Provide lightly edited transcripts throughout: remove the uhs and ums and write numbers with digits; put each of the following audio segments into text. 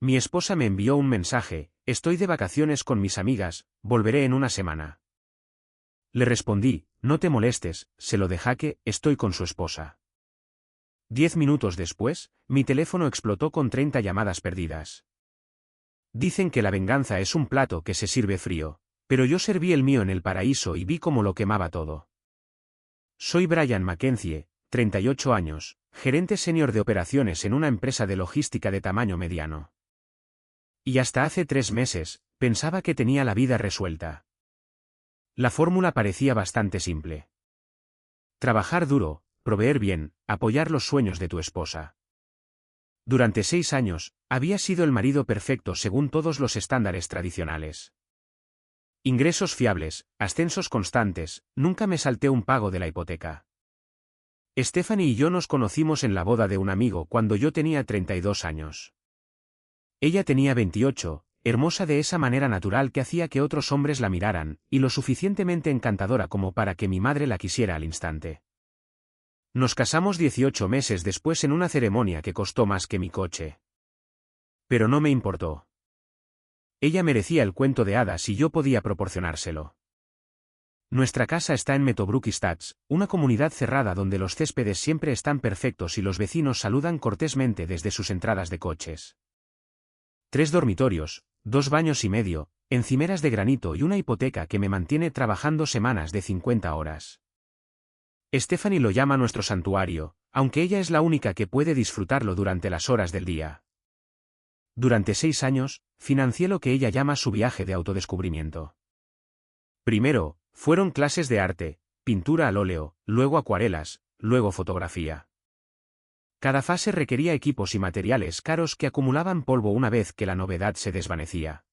Mi esposa me envió un mensaje: estoy de vacaciones con mis amigas, volveré en una semana. Le respondí: no te molestes, se lo deja que estoy con su esposa. 10 minutos después, mi teléfono explotó con 30 llamadas perdidas. Dicen que la venganza es un plato que se sirve frío, pero yo serví el mío en el paraíso y vi cómo lo quemaba todo. Soy Brian Mackenzie, 38 años, gerente senior de operaciones en una empresa de logística de tamaño mediano. Y hasta hace 3 meses, pensaba que tenía la vida resuelta. La fórmula parecía bastante simple. Trabajar duro, proveer bien, apoyar los sueños de tu esposa. Durante 6 años, había sido el marido perfecto según todos los estándares tradicionales. Ingresos fiables, ascensos constantes, nunca me salté un pago de la hipoteca. Stephanie y yo nos conocimos en la boda de un amigo cuando yo tenía 32 años. Ella tenía 28, hermosa de esa manera natural que hacía que otros hombres la miraran, y lo suficientemente encantadora como para que mi madre la quisiera al instante. Nos casamos 18 meses después en una ceremonia que costó más que mi coche. Pero no me importó. Ella merecía el cuento de hadas y yo podía proporcionárselo. Nuestra casa está en Meadowbrook Estates, una comunidad cerrada donde los céspedes siempre están perfectos y los vecinos saludan cortésmente desde sus entradas de coches. 3 dormitorios, 2 baños y medio, encimeras de granito y una hipoteca que me mantiene trabajando semanas de 50 horas. Stephanie lo llama nuestro santuario, aunque ella es la única que puede disfrutarlo durante las horas del día. Durante 6 años, financié lo que ella llama su viaje de autodescubrimiento. Primero, fueron clases de arte, pintura al óleo, luego acuarelas, luego fotografía. Cada fase requería equipos y materiales caros que acumulaban polvo una vez que la novedad se desvanecía.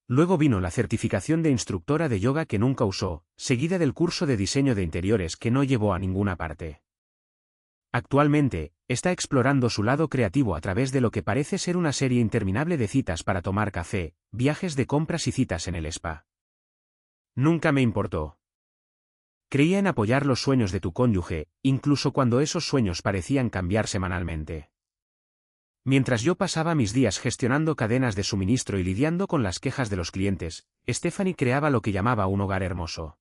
Luego vino la certificación de instructora de yoga que nunca usó, seguida del curso de diseño de interiores que no llevó a ninguna parte. Actualmente, está explorando su lado creativo a través de lo que parece ser una serie interminable de citas para tomar café, viajes de compras y citas en el spa. Nunca me importó. Creía en apoyar los sueños de tu cónyuge, incluso cuando esos sueños parecían cambiar semanalmente. Mientras yo pasaba mis días gestionando cadenas de suministro y lidiando con las quejas de los clientes, Stephanie creaba lo que llamaba un hogar hermoso.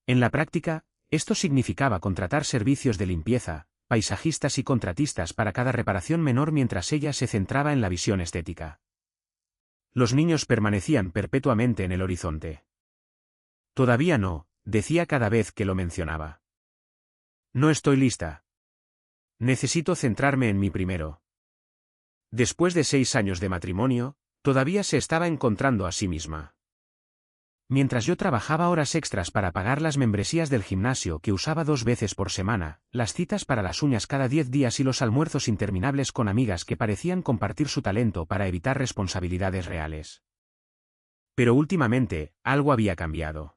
En la práctica, esto significaba contratar servicios de limpieza, paisajistas y contratistas para cada reparación menor mientras ella se centraba en la visión estética. Los niños permanecían perpetuamente en el horizonte. Todavía no, decía cada vez que lo mencionaba. No estoy lista. Necesito centrarme en mí primero. Después de 6 años de matrimonio, todavía se estaba encontrando a sí misma. Mientras yo trabajaba horas extras para pagar las membresías del gimnasio que usaba 2 veces por semana, las citas para las uñas cada 10 días y los almuerzos interminables con amigas que parecían compartir su talento para evitar responsabilidades reales. Pero últimamente, algo había cambiado.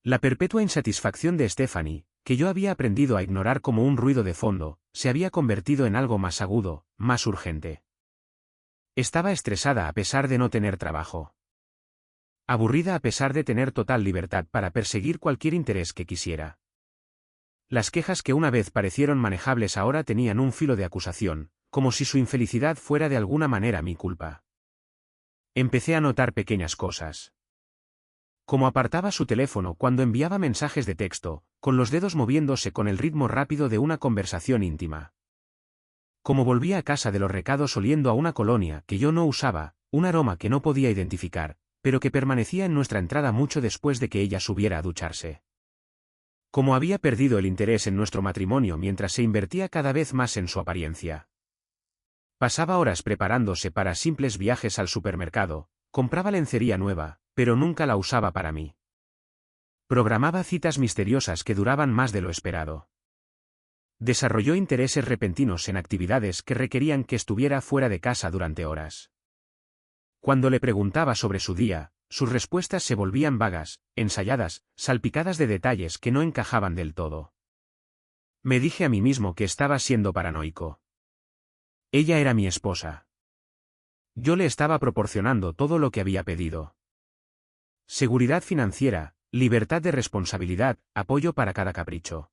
La perpetua insatisfacción de Stephanie, que yo había aprendido a ignorar como un ruido de fondo, se había convertido en algo más agudo, más urgente. Estaba estresada a pesar de no tener trabajo. Aburrida a pesar de tener total libertad para perseguir cualquier interés que quisiera. Las quejas que una vez parecieron manejables ahora tenían un filo de acusación, como si su infelicidad fuera de alguna manera mi culpa. Empecé a notar pequeñas cosas. Como apartaba su teléfono cuando enviaba mensajes de texto, con los dedos moviéndose con el ritmo rápido de una conversación íntima. Como volvía a casa de los recados oliendo a una colonia que yo no usaba, un aroma que no podía identificar, pero que permanecía en nuestra entrada mucho después de que ella subiera a ducharse. Como había perdido el interés en nuestro matrimonio mientras se invertía cada vez más en su apariencia. Pasaba horas preparándose para simples viajes al supermercado, compraba lencería nueva, pero nunca la usaba para mí. Programaba citas misteriosas que duraban más de lo esperado. Desarrolló intereses repentinos en actividades que requerían que estuviera fuera de casa durante horas. Cuando le preguntaba sobre su día, sus respuestas se volvían vagas, ensayadas, salpicadas de detalles que no encajaban del todo. Me dije a mí mismo que estaba siendo paranoico. Ella era mi esposa. Yo le estaba proporcionando todo lo que había pedido. Seguridad financiera, libertad de responsabilidad, apoyo para cada capricho.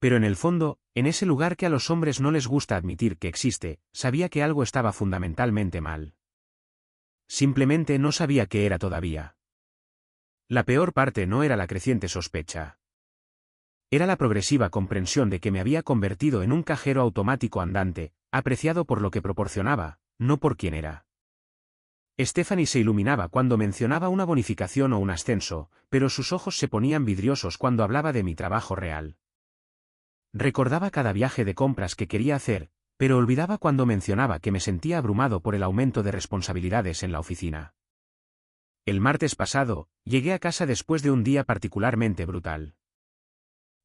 Pero en el fondo, en ese lugar que a los hombres no les gusta admitir que existe, sabía que algo estaba fundamentalmente mal. Simplemente no sabía qué era todavía. La peor parte no era la creciente sospecha. Era la progresiva comprensión de que me había convertido en un cajero automático andante, apreciado por lo que proporcionaba, no por quién era. Stephanie se iluminaba cuando mencionaba una bonificación o un ascenso, pero sus ojos se ponían vidriosos cuando hablaba de mi trabajo real. Recordaba cada viaje de compras que quería hacer, pero olvidaba cuando mencionaba que me sentía abrumado por el aumento de responsabilidades en la oficina. El martes pasado, llegué a casa después de un día particularmente brutal.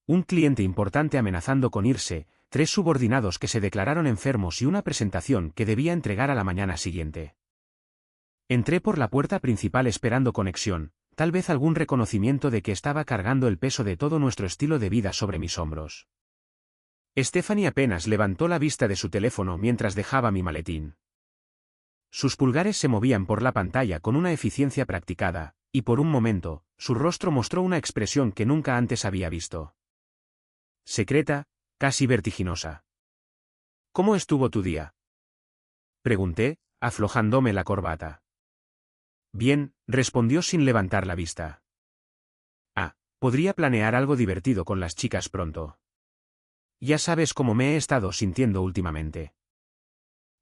Un cliente importante amenazando con irse, 3 subordinados que se declararon enfermos y una presentación que debía entregar a la mañana siguiente. Entré por la puerta principal esperando conexión, tal vez algún reconocimiento de que estaba cargando el peso de todo nuestro estilo de vida sobre mis hombros. Stephanie apenas levantó la vista de su teléfono mientras dejaba mi maletín. Sus pulgares se movían por la pantalla con una eficiencia practicada, y por un momento, su rostro mostró una expresión que nunca antes había visto. Secreta, casi vertiginosa. ¿Cómo estuvo tu día?, pregunté, aflojándome la corbata. Bien, respondió sin levantar la vista. Podría planear algo divertido con las chicas pronto. Ya sabes cómo me he estado sintiendo últimamente.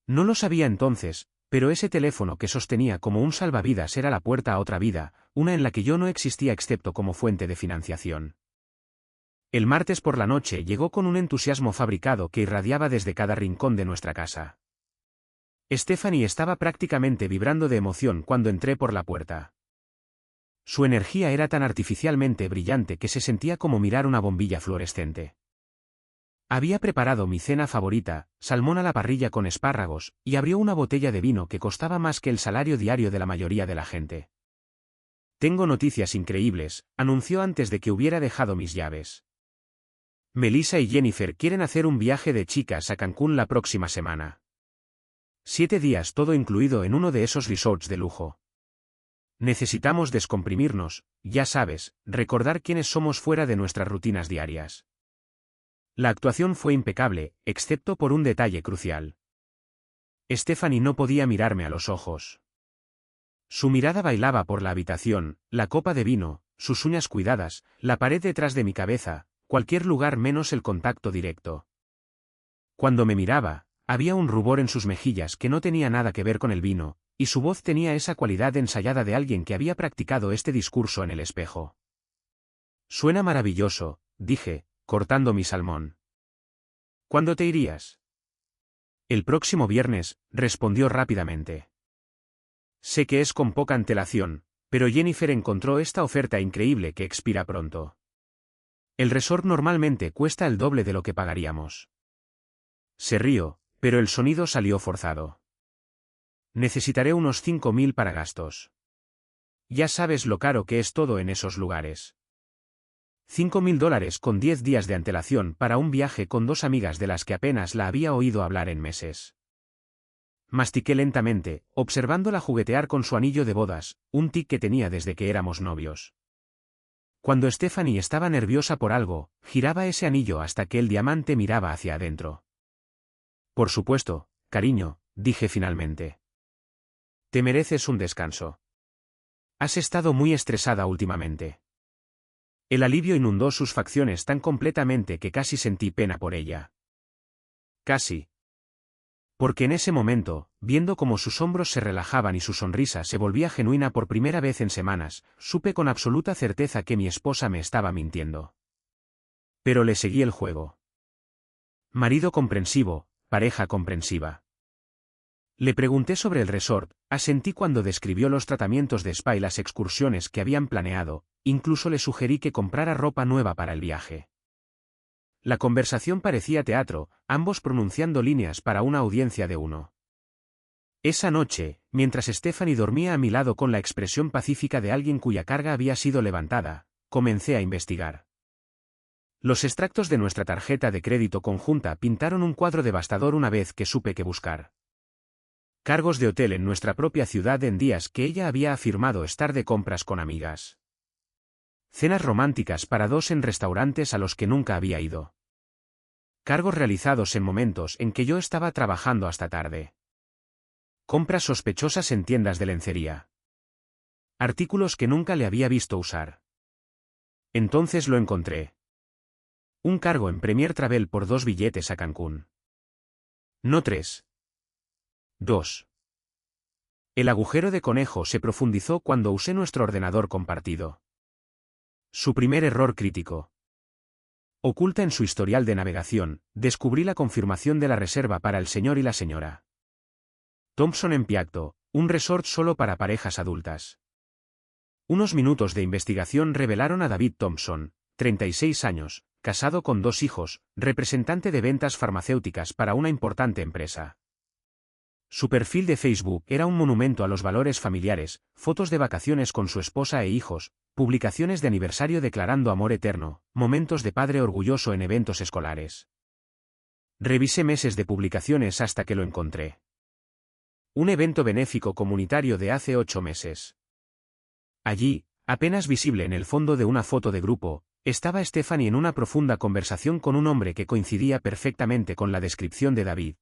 No lo sabía entonces, pero ese teléfono que sostenía como un salvavidas era la puerta a otra vida, una en la que yo no existía excepto como fuente de financiación. El martes por la noche llegó con un entusiasmo fabricado que irradiaba desde cada rincón de nuestra casa. Stephanie estaba prácticamente vibrando de emoción cuando entré por la puerta. Su energía era tan artificialmente brillante que se sentía como mirar una bombilla fluorescente. Había preparado mi cena favorita, salmón a la parrilla con espárragos, y abrió una botella de vino que costaba más que el salario diario de la mayoría de la gente. Tengo noticias increíbles, anunció antes de que hubiera dejado mis llaves. Melissa y Jennifer quieren hacer un viaje de chicas a Cancún la próxima semana. 7 días todo incluido en uno de esos resorts de lujo. Necesitamos descomprimirnos, ya sabes, recordar quiénes somos fuera de nuestras rutinas diarias. La actuación fue impecable, excepto por un detalle crucial. Stephanie no podía mirarme a los ojos. Su mirada bailaba por la habitación, la copa de vino, sus uñas cuidadas, la pared detrás de mi cabeza, cualquier lugar menos el contacto directo. Cuando me miraba, había un rubor en sus mejillas que no tenía nada que ver con el vino, y su voz tenía esa cualidad ensayada de alguien que había practicado este discurso en el espejo. Suena maravilloso, dije, cortando mi salmón. ¿Cuándo te irías? El próximo viernes, respondió rápidamente. Sé que es con poca antelación, pero Jennifer encontró esta oferta increíble que expira pronto. El resort normalmente cuesta el doble de lo que pagaríamos. Se rió, pero el sonido salió forzado. Necesitaré unos 5.000 para gastos. Ya sabes lo caro que es todo en esos lugares. $5.000 con 10 días de antelación para un viaje con 2 amigas de las que apenas la había oído hablar en meses. Mastiqué lentamente, observándola juguetear con su anillo de bodas, un tic que tenía desde que éramos novios. Cuando Stephanie estaba nerviosa por algo, giraba ese anillo hasta que el diamante miraba hacia adentro. Por supuesto, cariño, dije finalmente. Te mereces un descanso. Has estado muy estresada últimamente. El alivio inundó sus facciones tan completamente que casi sentí pena por ella. Casi. Porque en ese momento, viendo cómo sus hombros se relajaban y su sonrisa se volvía genuina por primera vez en semanas, supe con absoluta certeza que mi esposa me estaba mintiendo. Pero le seguí el juego. Marido comprensivo, pareja comprensiva. Le pregunté sobre el resort, asentí cuando describió los tratamientos de spa y las excursiones que habían planeado, incluso le sugerí que comprara ropa nueva para el viaje. La conversación parecía teatro, ambos pronunciando líneas para una audiencia de 1. Esa noche, mientras Stephanie dormía a mi lado con la expresión pacífica de alguien cuya carga había sido levantada, comencé a investigar. Los extractos de nuestra tarjeta de crédito conjunta pintaron un cuadro devastador una vez que supe qué buscar. Cargos de hotel en nuestra propia ciudad en días que ella había afirmado estar de compras con amigas. Cenas románticas para 2 en restaurantes a los que nunca había ido. Cargos realizados en momentos en que yo estaba trabajando hasta tarde. Compras sospechosas en tiendas de lencería. Artículos que nunca le había visto usar. Entonces lo encontré. Un cargo en Premier Travel por 2 billetes a Cancún. No 3. 2. El agujero de conejo se profundizó cuando usé nuestro ordenador compartido. Su primer error crítico. Oculta en su historial de navegación, descubrí la confirmación de la reserva para el señor y la señora Thompson en Piacto, un resort solo para parejas adultas. Unos minutos de investigación revelaron a David Thompson, 36 años, casado con 2 hijos, representante de ventas farmacéuticas para una importante empresa. Su perfil de Facebook era un monumento a los valores familiares, fotos de vacaciones con su esposa e hijos, publicaciones de aniversario declarando amor eterno, momentos de padre orgulloso en eventos escolares. Revisé meses de publicaciones hasta que lo encontré. Un evento benéfico comunitario de hace 8 meses. Allí, apenas visible en el fondo de una foto de grupo, estaba Stephanie en una profunda conversación con un hombre que coincidía perfectamente con la descripción de David.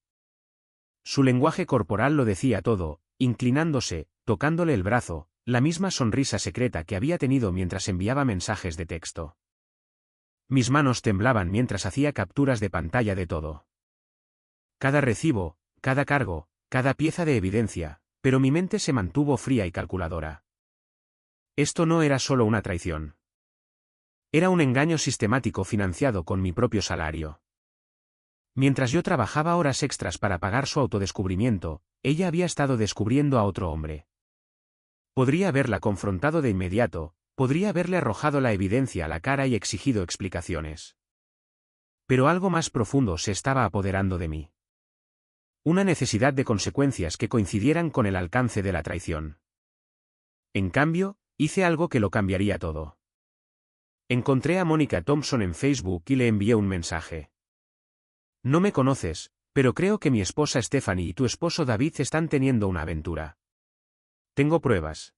Su lenguaje corporal lo decía todo, inclinándose, tocándole el brazo, la misma sonrisa secreta que había tenido mientras enviaba mensajes de texto. Mis manos temblaban mientras hacía capturas de pantalla de todo. Cada recibo, cada cargo, cada pieza de evidencia, pero mi mente se mantuvo fría y calculadora. Esto no era solo una traición. Era un engaño sistemático financiado con mi propio salario. Mientras yo trabajaba horas extras para pagar su autodescubrimiento, ella había estado descubriendo a otro hombre. Podría haberla confrontado de inmediato, podría haberle arrojado la evidencia a la cara y exigido explicaciones. Pero algo más profundo se estaba apoderando de mí. Una necesidad de consecuencias que coincidieran con el alcance de la traición. En cambio, hice algo que lo cambiaría todo. Encontré a Monica Thompson en Facebook y le envié un mensaje. No me conoces, pero creo que mi esposa Stephanie y tu esposo David están teniendo una aventura. Tengo pruebas.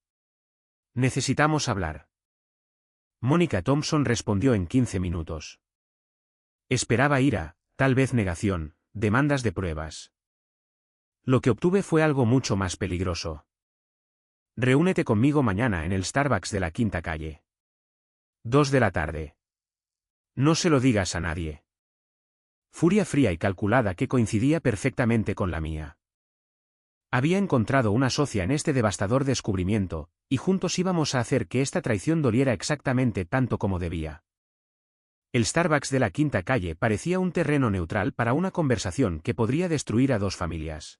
Necesitamos hablar. Monica Thompson respondió en 15 minutos. Esperaba ira, tal vez negación, demandas de pruebas. Lo que obtuve fue algo mucho más peligroso. Reúnete conmigo mañana en el Starbucks de la Quinta Calle. 2 de la tarde. No se lo digas a nadie. Furia fría y calculada que coincidía perfectamente con la mía. Había encontrado una socia en este devastador descubrimiento, y juntos íbamos a hacer que esta traición doliera exactamente tanto como debía. El Starbucks de la Quinta Calle parecía un terreno neutral para una conversación que podría destruir a 2 familias.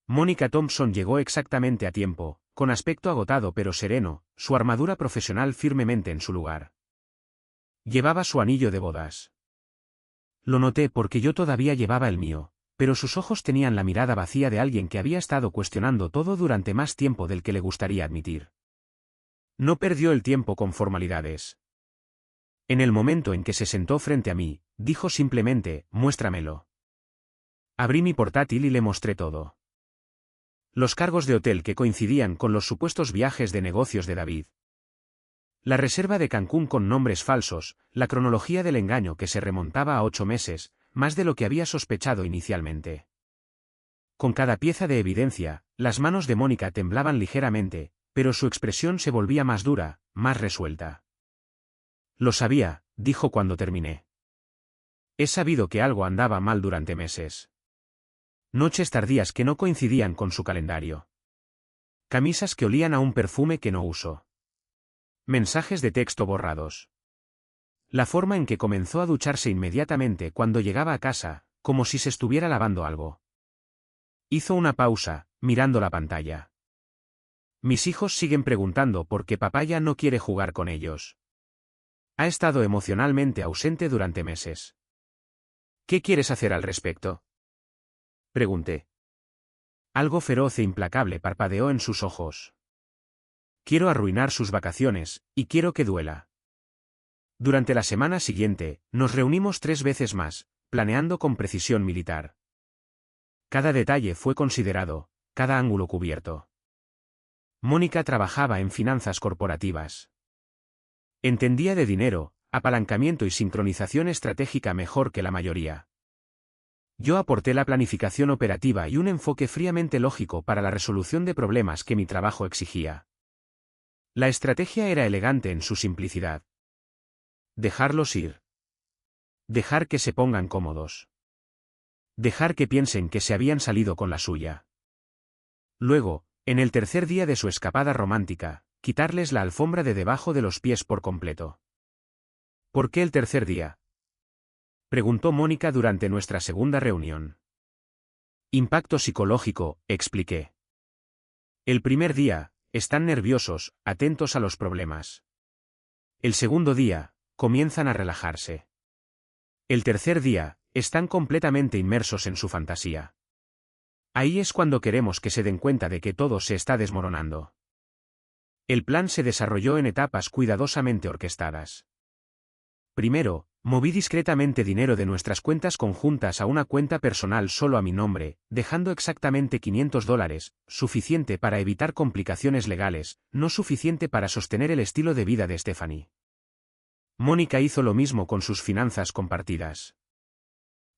Monica Thompson llegó exactamente a tiempo, con aspecto agotado pero sereno, su armadura profesional firmemente en su lugar. Llevaba su anillo de bodas. Lo noté porque yo todavía llevaba el mío, pero sus ojos tenían la mirada vacía de alguien que había estado cuestionando todo durante más tiempo del que le gustaría admitir. No perdió el tiempo con formalidades. En el momento en que se sentó frente a mí, dijo simplemente, muéstramelo. Abrí mi portátil y le mostré todo. Los cargos de hotel que coincidían con los supuestos viajes de negocios de David. La reserva de Cancún con nombres falsos, la cronología del engaño que se remontaba a 8 meses, más de lo que había sospechado inicialmente. Con cada pieza de evidencia, las manos de Mónica temblaban ligeramente, pero su expresión se volvía más dura, más resuelta. Lo sabía, dijo cuando terminé. He sabido que algo andaba mal durante meses. Noches tardías que no coincidían con su calendario. Camisas que olían a un perfume que no uso. Mensajes de texto borrados. La forma en que comenzó a ducharse inmediatamente cuando llegaba a casa, como si se estuviera lavando algo. Hizo una pausa, mirando la pantalla. Mis hijos siguen preguntando por qué papá ya no quiere jugar con ellos. Ha estado emocionalmente ausente durante meses. ¿Qué quieres hacer al respecto? Pregunté. Algo feroz e implacable parpadeó en sus ojos. Quiero arruinar sus vacaciones, y quiero que duela. Durante la semana siguiente, nos reunimos 3 veces más, planeando con precisión militar. Cada detalle fue considerado, cada ángulo cubierto. Mónica trabajaba en finanzas corporativas. Entendía de dinero, apalancamiento y sincronización estratégica mejor que la mayoría. Yo aporté la planificación operativa y un enfoque fríamente lógico para la resolución de problemas que mi trabajo exigía. La estrategia era elegante en su simplicidad. Dejarlos ir. Dejar que se pongan cómodos. Dejar que piensen que se habían salido con la suya. Luego, en el tercer día de su escapada romántica, quitarles la alfombra de debajo de los pies por completo. ¿Por qué el tercer día?, preguntó Mónica durante nuestra segunda reunión. Impacto psicológico, expliqué. El primer día, están nerviosos, atentos a los problemas. El segundo día, comienzan a relajarse. El tercer día, están completamente inmersos en su fantasía. Ahí es cuando queremos que se den cuenta de que todo se está desmoronando. El plan se desarrolló en etapas cuidadosamente orquestadas. Primero, moví discretamente dinero de nuestras cuentas conjuntas a una cuenta personal solo a mi nombre, dejando exactamente $500, suficiente para evitar complicaciones legales, no suficiente para sostener el estilo de vida de Stephanie. Mónica hizo lo mismo con sus finanzas compartidas.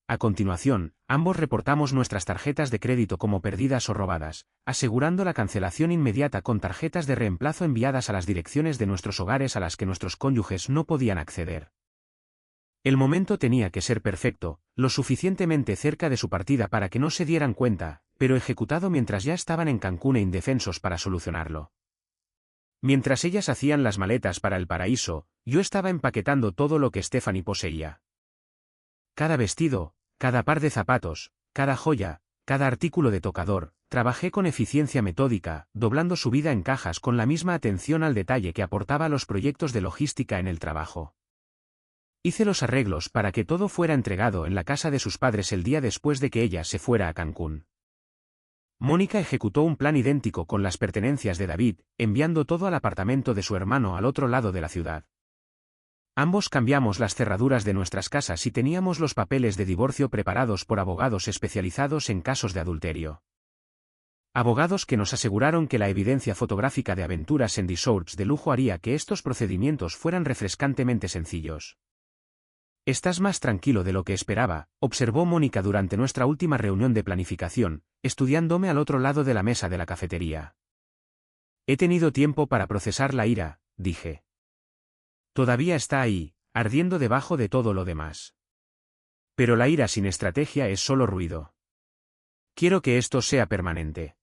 A continuación, ambos reportamos nuestras tarjetas de crédito como perdidas o robadas, asegurando la cancelación inmediata con tarjetas de reemplazo enviadas a las direcciones de nuestros hogares a las que nuestros cónyuges no podían acceder. El momento tenía que ser perfecto, lo suficientemente cerca de su partida para que no se dieran cuenta, pero ejecutado mientras ya estaban en Cancún e indefensos para solucionarlo. Mientras ellas hacían las maletas para el paraíso, yo estaba empaquetando todo lo que Stephanie poseía. Cada vestido, cada par de zapatos, cada joya, cada artículo de tocador, trabajé con eficiencia metódica, doblando su vida en cajas con la misma atención al detalle que aportaba a los proyectos de logística en el trabajo. Hice los arreglos para que todo fuera entregado en la casa de sus padres el día después de que ella se fuera a Cancún. Mónica ejecutó un plan idéntico con las pertenencias de David, enviando todo al apartamento de su hermano al otro lado de la ciudad. Ambos cambiamos las cerraduras de nuestras casas y teníamos los papeles de divorcio preparados por abogados especializados en casos de adulterio. Abogados que nos aseguraron que la evidencia fotográfica de aventuras en resorts de lujo haría que estos procedimientos fueran refrescantemente sencillos. «Estás más tranquilo de lo que esperaba», observó Mónica durante nuestra última reunión de planificación, estudiándome al otro lado de la mesa de la cafetería. «He tenido tiempo para procesar la ira», dije. «Todavía está ahí, ardiendo debajo de todo lo demás. Pero la ira sin estrategia es solo ruido. Quiero que esto sea permanente.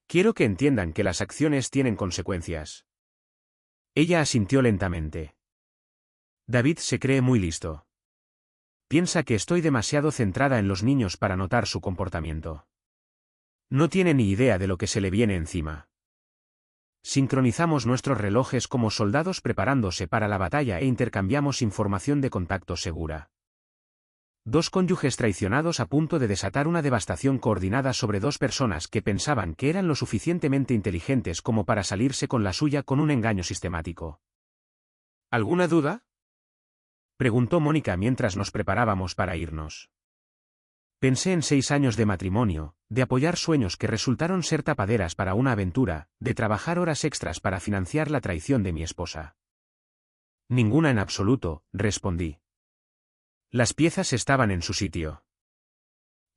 Quiero que entiendan que las acciones tienen consecuencias». Ella asintió lentamente. David se cree muy listo. Piensa que estoy demasiado centrada en los niños para notar su comportamiento. No tiene ni idea de lo que se le viene encima. Sincronizamos nuestros relojes como soldados preparándose para la batalla e intercambiamos información de contacto segura. Dos cónyuges traicionados a punto de desatar una devastación coordinada sobre dos personas que pensaban que eran lo suficientemente inteligentes como para salirse con la suya con un engaño sistemático. ¿Alguna duda?, preguntó Mónica mientras nos preparábamos para irnos. Pensé en 6 años de matrimonio, de apoyar sueños que resultaron ser tapaderas para una aventura, de trabajar horas extras para financiar la traición de mi esposa. Ninguna en absoluto, respondí. Las piezas estaban en su sitio.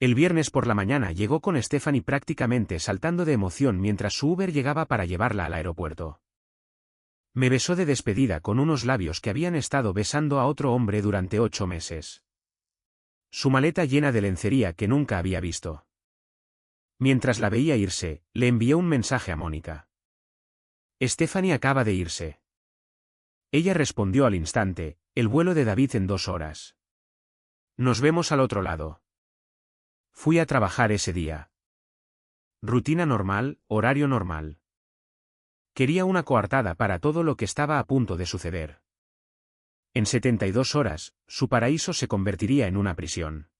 El viernes por la mañana llegó con Stephanie prácticamente saltando de emoción mientras su Uber llegaba para llevarla al aeropuerto. Me besó de despedida con unos labios que habían estado besando a otro hombre durante 8 meses. Su maleta llena de lencería que nunca había visto. Mientras la veía irse, le envié un mensaje a Mónica. Stephanie acaba de irse. Ella respondió al instante, el vuelo de David en 2 horas. Nos vemos al otro lado. Fui a trabajar ese día. Rutina normal, horario normal. Quería una coartada para todo lo que estaba a punto de suceder. En 72 horas, su paraíso se convertiría en una prisión.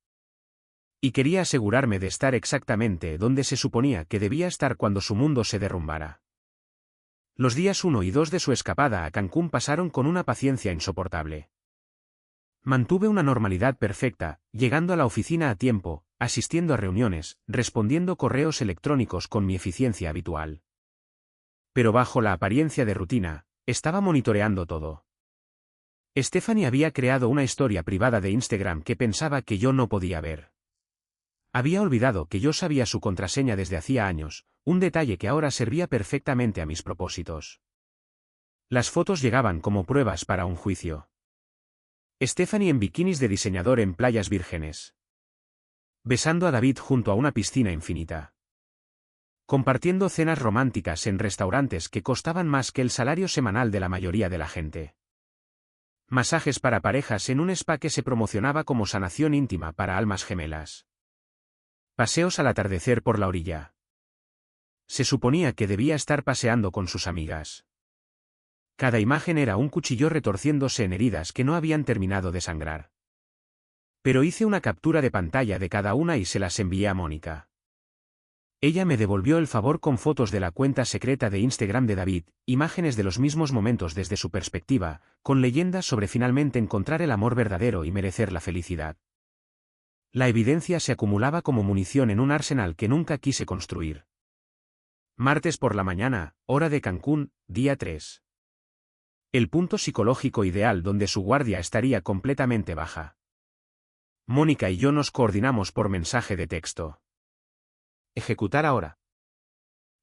Y quería asegurarme de estar exactamente donde se suponía que debía estar cuando su mundo se derrumbara. Los días 1 y 2 de su escapada a Cancún pasaron con una paciencia insoportable. Mantuve una normalidad perfecta, llegando a la oficina a tiempo, asistiendo a reuniones, respondiendo correos electrónicos con mi eficiencia habitual. Pero bajo la apariencia de rutina, estaba monitoreando todo. Stephanie había creado una historia privada de Instagram que pensaba que yo no podía ver. Había olvidado que yo sabía su contraseña desde hacía años, un detalle que ahora servía perfectamente a mis propósitos. Las fotos llegaban como pruebas para un juicio. Stephanie en bikinis de diseñador en playas vírgenes. Besando a David junto a una piscina infinita. Compartiendo cenas románticas en restaurantes que costaban más que el salario semanal de la mayoría de la gente. Masajes para parejas en un spa que se promocionaba como sanación íntima para almas gemelas. Paseos al atardecer por la orilla. Se suponía que debía estar paseando con sus amigas. Cada imagen era un cuchillo retorciéndose en heridas que no habían terminado de sangrar. Pero hice una captura de pantalla de cada una y se las envié a Mónica. Ella me devolvió el favor con fotos de la cuenta secreta de Instagram de David, imágenes de los mismos momentos desde su perspectiva, con leyendas sobre finalmente encontrar el amor verdadero y merecer la felicidad. La evidencia se acumulaba como munición en un arsenal que nunca quise construir. Martes por la mañana, hora de Cancún, día 3. El punto psicológico ideal donde su guardia estaría completamente baja. Mónica y yo nos coordinamos por mensaje de texto. Ejecutar ahora.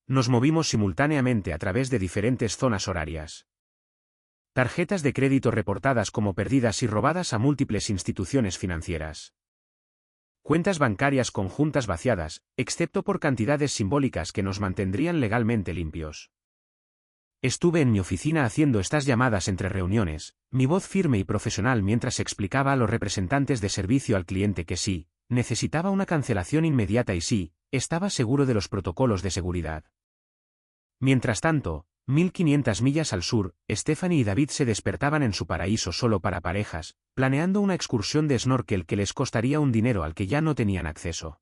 Nos movimos simultáneamente a través de diferentes zonas horarias. Tarjetas de crédito reportadas como perdidas y robadas a múltiples instituciones financieras. Cuentas bancarias conjuntas vaciadas, excepto por cantidades simbólicas que nos mantendrían legalmente limpios. Estuve en mi oficina haciendo estas llamadas entre reuniones, mi voz firme y profesional mientras explicaba a los representantes de servicio al cliente que sí, necesitaba una cancelación inmediata y sí, estaba seguro de los protocolos de seguridad. Mientras tanto, 1500 millas al sur, Stephanie y David se despertaban en su paraíso solo para parejas, planeando una excursión de snorkel que les costaría un dinero al que ya no tenían acceso.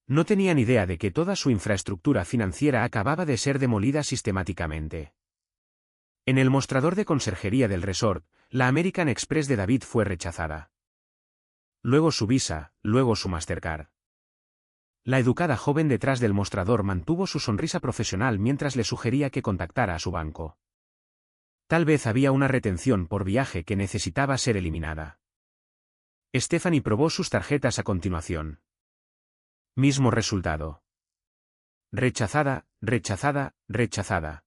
No tenían idea de que toda su infraestructura financiera acababa de ser demolida sistemáticamente. En el mostrador de conserjería del resort, la American Express de David fue rechazada. Luego su Visa, luego su Mastercard. La educada joven detrás del mostrador mantuvo su sonrisa profesional mientras le sugería que contactara a su banco. Tal vez había una retención por viaje que necesitaba ser eliminada. Stephanie probó sus tarjetas a continuación. Mismo resultado. Rechazada, rechazada, rechazada.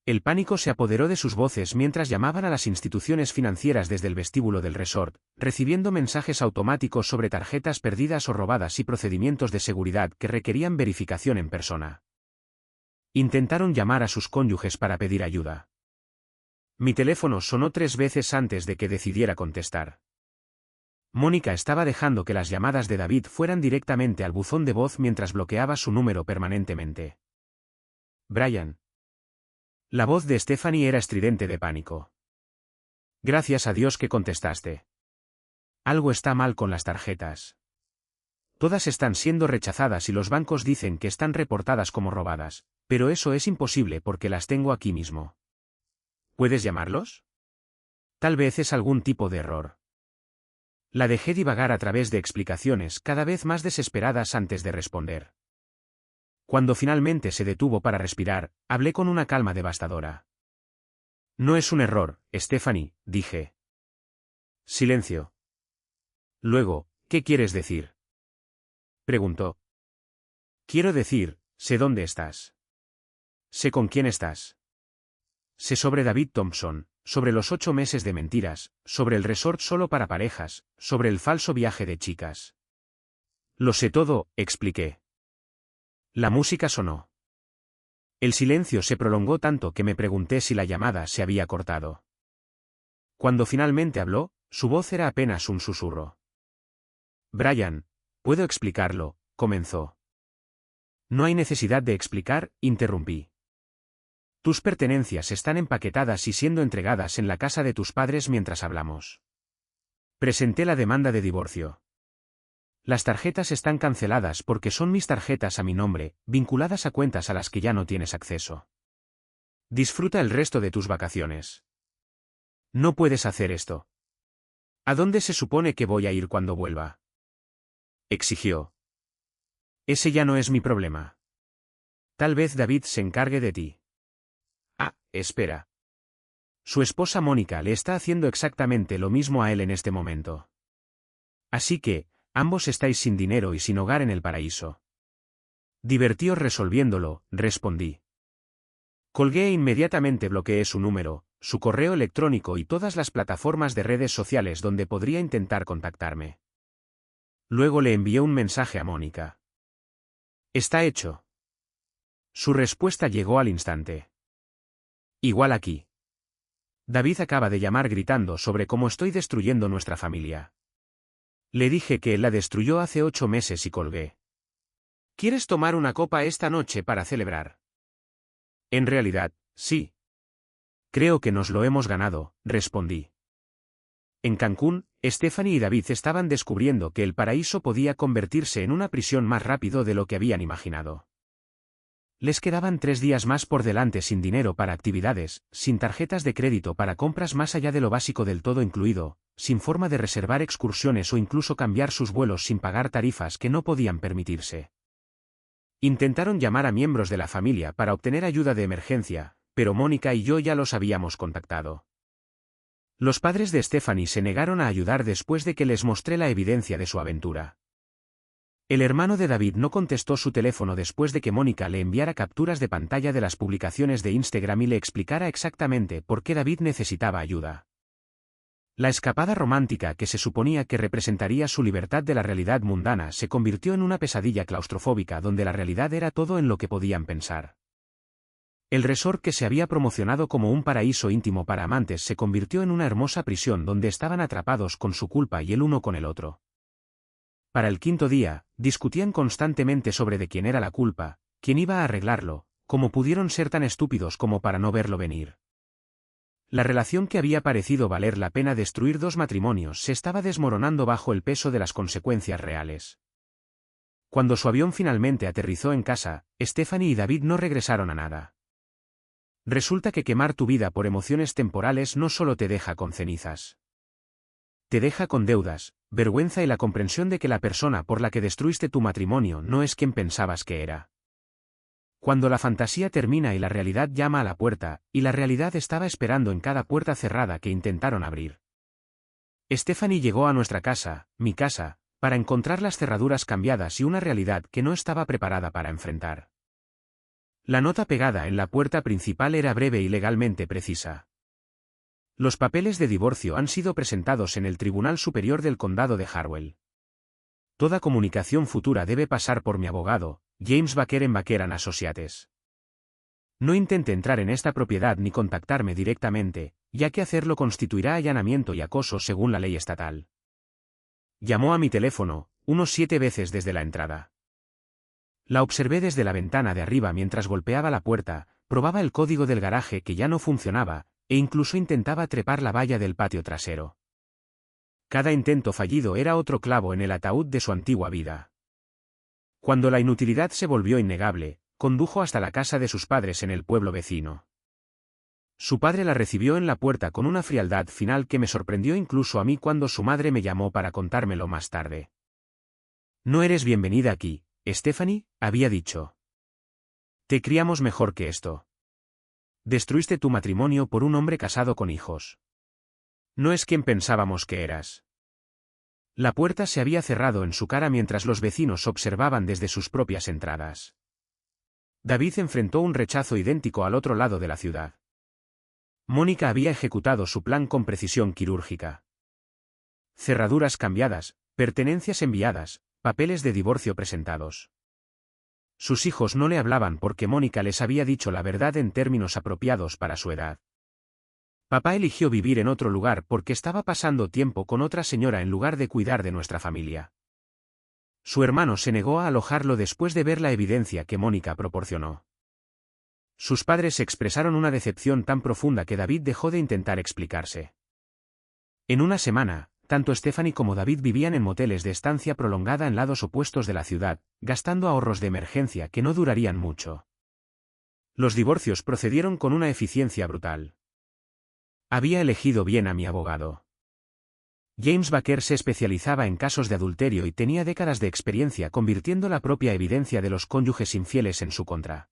El pánico se apoderó de sus voces mientras llamaban a las instituciones financieras desde el vestíbulo del resort, recibiendo mensajes automáticos sobre tarjetas perdidas o robadas y procedimientos de seguridad que requerían verificación en persona. Intentaron llamar a sus cónyuges para pedir ayuda. Mi teléfono sonó 3 veces antes de que decidiera contestar. Mónica estaba dejando que las llamadas de David fueran directamente al buzón de voz mientras bloqueaba su número permanentemente. Brian. La voz de Stephanie era estridente de pánico. Gracias a Dios que contestaste. Algo está mal con las tarjetas. Todas están siendo rechazadas y los bancos dicen que están reportadas como robadas, pero eso es imposible porque las tengo aquí mismo. ¿Puedes llamarlos? Tal vez es algún tipo de error. La dejé divagar a través de explicaciones cada vez más desesperadas antes de responder. Cuando finalmente se detuvo para respirar, hablé con una calma devastadora. No es un error, Stephanie, dije. Silencio. Luego, ¿qué quieres decir? Preguntó. Quiero decir, sé dónde estás. Sé con quién estás. Sé sobre David Thompson, sobre los 8 meses de mentiras, sobre el resort solo para parejas, sobre el falso viaje de chicas. Lo sé todo, expliqué. La música sonó. El silencio se prolongó tanto que me pregunté si la llamada se había cortado. Cuando finalmente habló, su voz era apenas un susurro. Brian, puedo explicarlo, comenzó. No hay necesidad de explicar, interrumpí. Tus pertenencias están empaquetadas y siendo entregadas en la casa de tus padres mientras hablamos. Presenté la demanda de divorcio. Las tarjetas están canceladas porque son mis tarjetas a mi nombre, vinculadas a cuentas a las que ya no tienes acceso. Disfruta el resto de tus vacaciones. No puedes hacer esto. ¿A dónde se supone que voy a ir cuando vuelva? Exigió. Ese ya no es mi problema. Tal vez David se encargue de ti. Ah, espera. Su esposa Mónica le está haciendo exactamente lo mismo a él en este momento. Así que, ambos estáis sin dinero y sin hogar en el paraíso. Divertíos resolviéndolo, respondí. Colgué e inmediatamente bloqueé su número, su correo electrónico y todas las plataformas de redes sociales donde podría intentar contactarme. Luego le envié un mensaje a Mónica. Está hecho. Su respuesta llegó al instante. Igual aquí. David acaba de llamar gritando sobre cómo estoy destruyendo nuestra familia. Le dije que él la destruyó hace 8 meses y colgué. ¿Quieres tomar una copa esta noche para celebrar? En realidad, sí. Creo que nos lo hemos ganado, respondí. En Cancún, Stephanie y David estaban descubriendo que el paraíso podía convertirse en una prisión más rápido de lo que habían imaginado. Les quedaban 3 días más por delante sin dinero para actividades, sin tarjetas de crédito para compras más allá de lo básico del todo incluido, sin forma de reservar excursiones o incluso cambiar sus vuelos sin pagar tarifas que no podían permitirse. Intentaron llamar a miembros de la familia para obtener ayuda de emergencia, pero Mónica y yo ya los habíamos contactado. Los padres de Stephanie se negaron a ayudar después de que les mostré la evidencia de su aventura. El hermano de David no contestó su teléfono después de que Mónica le enviara capturas de pantalla de las publicaciones de Instagram y le explicara exactamente por qué David necesitaba ayuda. La escapada romántica que se suponía que representaría su libertad de la realidad mundana se convirtió en una pesadilla claustrofóbica donde la realidad era todo en lo que podían pensar. El resort que se había promocionado como un paraíso íntimo para amantes se convirtió en una hermosa prisión donde estaban atrapados con su culpa y el uno con el otro. Para el 5.º día, discutían constantemente sobre de quién era la culpa, quién iba a arreglarlo, cómo pudieron ser tan estúpidos como para no verlo venir. La relación que había parecido valer la pena destruir 2 matrimonios se estaba desmoronando bajo el peso de las consecuencias reales. Cuando su avión finalmente aterrizó en casa, Stephanie y David no regresaron a nada. Resulta que quemar tu vida por emociones temporales no solo te deja con cenizas. Te deja con deudas, vergüenza y la comprensión de que la persona por la que destruiste tu matrimonio no es quien pensabas que era. Cuando la fantasía termina y la realidad llama a la puerta, y la realidad estaba esperando en cada puerta cerrada que intentaron abrir. Stephanie llegó a nuestra casa, mi casa, para encontrar las cerraduras cambiadas y una realidad que no estaba preparada para enfrentar. La nota pegada en la puerta principal era breve y legalmente precisa. Los papeles de divorcio han sido presentados en el Tribunal Superior del Condado de Harwell. Toda comunicación futura debe pasar por mi abogado, James Baker en Baker & Associates. No intente entrar en esta propiedad ni contactarme directamente, ya que hacerlo constituirá allanamiento y acoso según la ley estatal. Llamó a mi teléfono, unos 7 veces desde la entrada. La observé desde la ventana de arriba mientras golpeaba la puerta, probaba el código del garaje que ya no funcionaba, e incluso intentaba trepar la valla del patio trasero. Cada intento fallido era otro clavo en el ataúd de su antigua vida. Cuando la inutilidad se volvió innegable, condujo hasta la casa de sus padres en el pueblo vecino. Su padre la recibió en la puerta con una frialdad final que me sorprendió incluso a mí cuando su madre me llamó para contármelo más tarde. No eres bienvenida aquí, Stephanie, había dicho. Te criamos mejor que esto. Destruiste tu matrimonio por un hombre casado con hijos. No es quien pensábamos que eras. La puerta se había cerrado en su cara mientras los vecinos observaban desde sus propias entradas. David enfrentó un rechazo idéntico al otro lado de la ciudad. Mónica había ejecutado su plan con precisión quirúrgica. Cerraduras cambiadas, pertenencias enviadas, papeles de divorcio presentados. Sus hijos no le hablaban porque Mónica les había dicho la verdad en términos apropiados para su edad. Papá eligió vivir en otro lugar porque estaba pasando tiempo con otra señora en lugar de cuidar de nuestra familia. Su hermano se negó a alojarlo después de ver la evidencia que Mónica proporcionó. Sus padres expresaron una decepción tan profunda que David dejó de intentar explicarse. En una semana, tanto Stephanie como David vivían en moteles de estancia prolongada en lados opuestos de la ciudad, gastando ahorros de emergencia que no durarían mucho. Los divorcios procedieron con una eficiencia brutal. Había elegido bien a mi abogado. James Baker se especializaba en casos de adulterio y tenía décadas de experiencia convirtiendo la propia evidencia de los cónyuges infieles en su contra.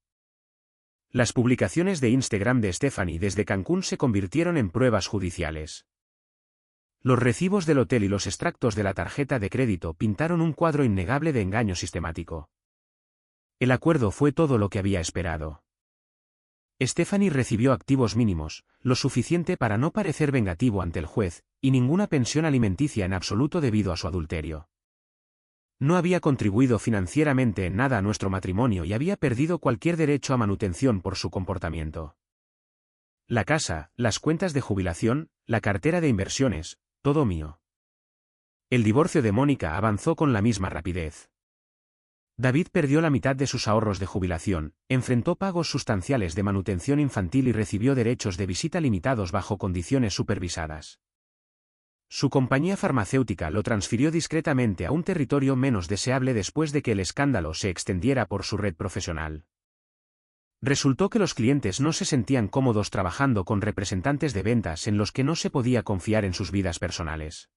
Las publicaciones de Instagram de Stephanie desde Cancún se convirtieron en pruebas judiciales. Los recibos del hotel y los extractos de la tarjeta de crédito pintaron un cuadro innegable de engaño sistemático. El acuerdo fue todo lo que había esperado. Stephanie recibió activos mínimos, lo suficiente para no parecer vengativo ante el juez, y ninguna pensión alimenticia en absoluto debido a su adulterio. No había contribuido financieramente en nada a nuestro matrimonio y había perdido cualquier derecho a manutención por su comportamiento. La casa, las cuentas de jubilación, la cartera de inversiones, todo mío. El divorcio de Mónica avanzó con la misma rapidez. David perdió la mitad de sus ahorros de jubilación, enfrentó pagos sustanciales de manutención infantil y recibió derechos de visita limitados bajo condiciones supervisadas. Su compañía farmacéutica lo transfirió discretamente a un territorio menos deseable después de que el escándalo se extendiera por su red profesional. Resultó que los clientes no se sentían cómodos trabajando con representantes de ventas en los que no se podía confiar en sus vidas personales.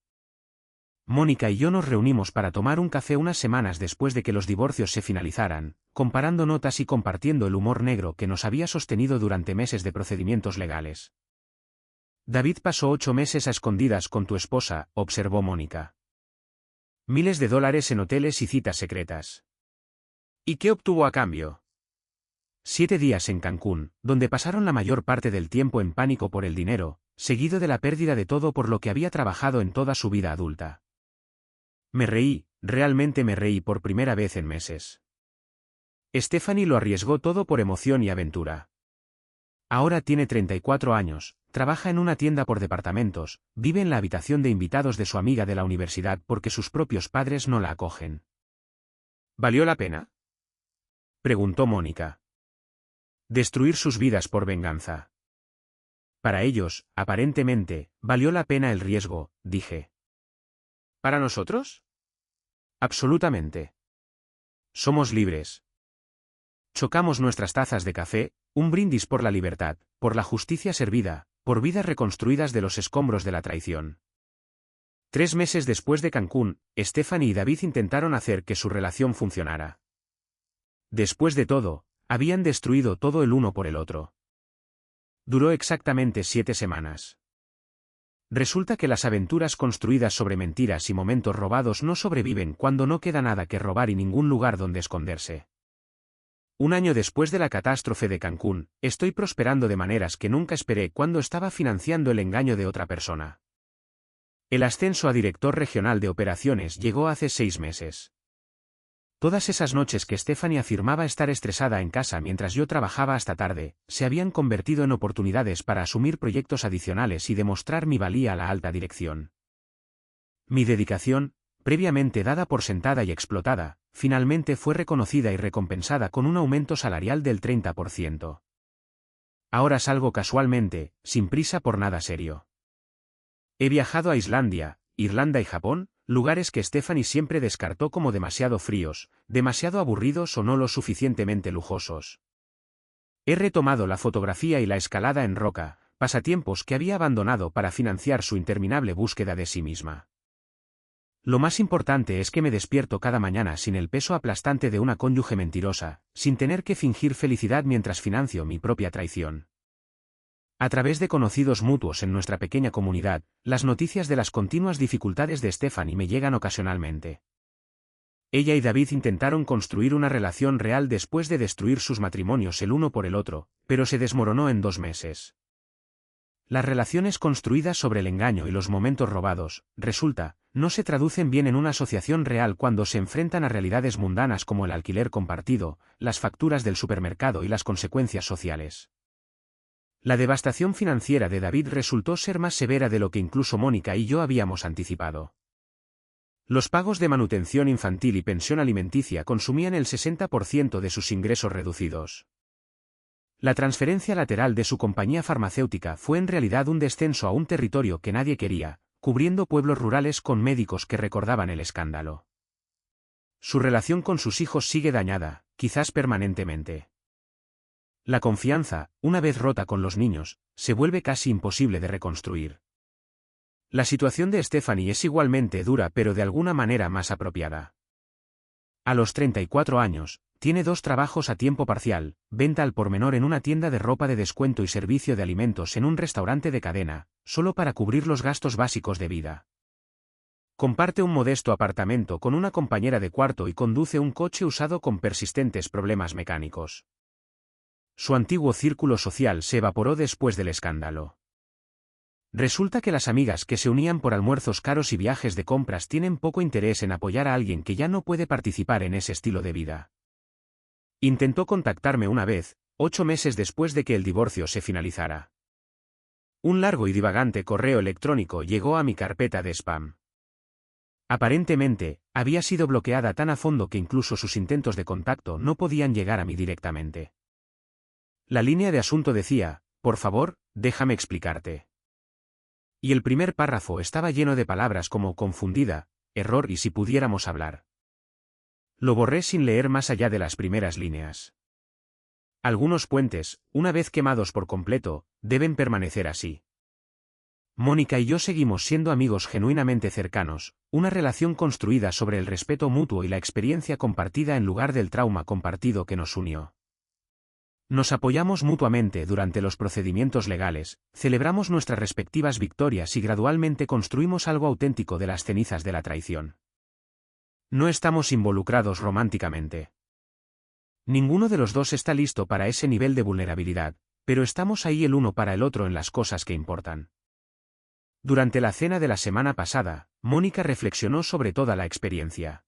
Mónica y yo nos reunimos para tomar un café unas semanas después de que los divorcios se finalizaran, comparando notas y compartiendo el humor negro que nos había sostenido durante meses de procedimientos legales. David pasó 8 meses a escondidas con tu esposa, observó Mónica. Miles de dólares en hoteles y citas secretas. ¿Y qué obtuvo a cambio? 7 días en Cancún, donde pasaron la mayor parte del tiempo en pánico por el dinero, seguido de la pérdida de todo por lo que había trabajado en toda su vida adulta. Me reí, realmente me reí por primera vez en meses. Stephanie lo arriesgó todo por emoción y aventura. Ahora tiene 34 años, trabaja en una tienda por departamentos, vive en la habitación de invitados de su amiga de la universidad porque sus propios padres no la acogen. ¿Valió la pena?, preguntó Mónica. Destruir sus vidas por venganza. Para ellos, aparentemente, valió la pena el riesgo, dije. ¿Para nosotros? Absolutamente. Somos libres. Chocamos nuestras tazas de café, un brindis por la libertad, por la justicia servida, por vidas reconstruidas de los escombros de la traición. 3 meses después de Cancún, Stephanie y David intentaron hacer que su relación funcionara. Después de todo, habían destruido todo el uno por el otro. Duró exactamente 7 semanas. Resulta que las aventuras construidas sobre mentiras y momentos robados no sobreviven cuando no queda nada que robar y ningún lugar donde esconderse. Un año después de la catástrofe de Cancún, estoy prosperando de maneras que nunca esperé cuando estaba financiando el engaño de otra persona. El ascenso a director regional de operaciones llegó hace 6 meses. Todas esas noches que Stephanie afirmaba estar estresada en casa mientras yo trabajaba hasta tarde, se habían convertido en oportunidades para asumir proyectos adicionales y demostrar mi valía a la alta dirección. Mi dedicación, previamente dada por sentada y explotada, finalmente fue reconocida y recompensada con un aumento salarial del 30%. Ahora salgo casualmente, sin prisa por nada serio. He viajado a Islandia, Irlanda y Japón, lugares que Stephanie siempre descartó como demasiado fríos, demasiado aburridos o no lo suficientemente lujosos. He retomado la fotografía y la escalada en roca, pasatiempos que había abandonado para financiar su interminable búsqueda de sí misma. Lo más importante es que me despierto cada mañana sin el peso aplastante de una cónyuge mentirosa, sin tener que fingir felicidad mientras financio mi propia traición. A través de conocidos mutuos en nuestra pequeña comunidad, las noticias de las continuas dificultades de Stephanie me llegan ocasionalmente. Ella y David intentaron construir una relación real después de destruir sus matrimonios el uno por el otro, pero se desmoronó en 2 meses. Las relaciones construidas sobre el engaño y los momentos robados, resulta, no se traducen bien en una asociación real cuando se enfrentan a realidades mundanas como el alquiler compartido, las facturas del supermercado y las consecuencias sociales. La devastación financiera de David resultó ser más severa de lo que incluso Mónica y yo habíamos anticipado. Los pagos de manutención infantil y pensión alimenticia consumían el 60% de sus ingresos reducidos. La transferencia lateral de su compañía farmacéutica fue en realidad un descenso a un territorio que nadie quería, cubriendo pueblos rurales con médicos que recordaban el escándalo. Su relación con sus hijos sigue dañada, quizás permanentemente. La confianza, una vez rota con los niños, se vuelve casi imposible de reconstruir. La situación de Stephanie es igualmente dura pero de alguna manera más apropiada. A los 34 años, Tiene 2 trabajos a tiempo parcial, venta al por menor en una tienda de ropa de descuento y servicio de alimentos en un restaurante de cadena, solo para cubrir los gastos básicos de vida. Comparte un modesto apartamento con una compañera de cuarto y conduce un coche usado con persistentes problemas mecánicos. Su antiguo círculo social se evaporó después del escándalo. Resulta que las amigas que se unían por almuerzos caros y viajes de compras tienen poco interés en apoyar a alguien que ya no puede participar en ese estilo de vida. Intentó contactarme una vez, 8 meses después de que el divorcio se finalizara. Un largo y divagante correo electrónico llegó a mi carpeta de spam. Aparentemente, había sido bloqueada tan a fondo que incluso sus intentos de contacto no podían llegar a mí directamente. La línea de asunto decía: por favor, déjame explicarte. Y el primer párrafo estaba lleno de palabras como confundida, error y si pudiéramos hablar. Lo borré sin leer más allá de las primeras líneas. Algunos puentes, una vez quemados por completo, deben permanecer así. Mónica y yo seguimos siendo amigos genuinamente cercanos, una relación construida sobre el respeto mutuo y la experiencia compartida en lugar del trauma compartido que nos unió. Nos apoyamos mutuamente durante los procedimientos legales, celebramos nuestras respectivas victorias y gradualmente construimos algo auténtico de las cenizas de la traición. No estamos involucrados románticamente. Ninguno de los dos está listo para ese nivel de vulnerabilidad, pero estamos ahí el uno para el otro en las cosas que importan. Durante la cena de la semana pasada, Mónica reflexionó sobre toda la experiencia.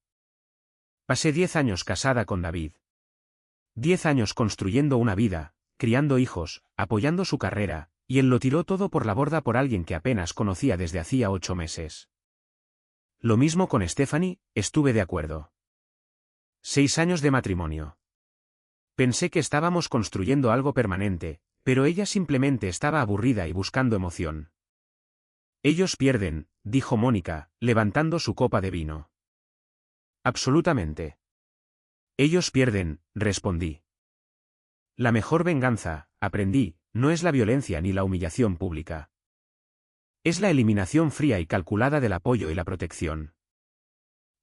Pasé 10 años casada con David. 10 años construyendo una vida, criando hijos, apoyando su carrera, y él lo tiró todo por la borda por alguien que apenas conocía desde hacía 8 meses. Lo mismo con Stephanie, estuve de acuerdo. 6 años de matrimonio. Pensé que estábamos construyendo algo permanente, pero ella simplemente estaba aburrida y buscando emoción. Ellos pierden, dijo Mónica, levantando su copa de vino. Absolutamente. Ellos pierden, respondí. La mejor venganza, aprendí, no es la violencia ni la humillación pública. Es la eliminación fría y calculada del apoyo y la protección.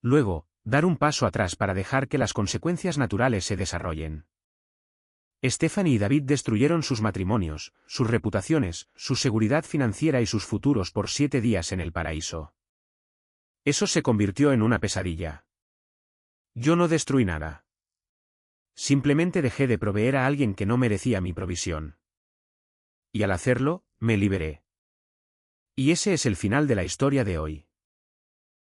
Luego, dar un paso atrás para dejar que las consecuencias naturales se desarrollen. Stephanie y David destruyeron sus matrimonios, sus reputaciones, su seguridad financiera y sus futuros por 7 días en el paraíso. Eso se convirtió en una pesadilla. Yo no destruí nada. Simplemente dejé de proveer a alguien que no merecía mi provisión. Y al hacerlo, me liberé. Y ese es el final de la historia de hoy.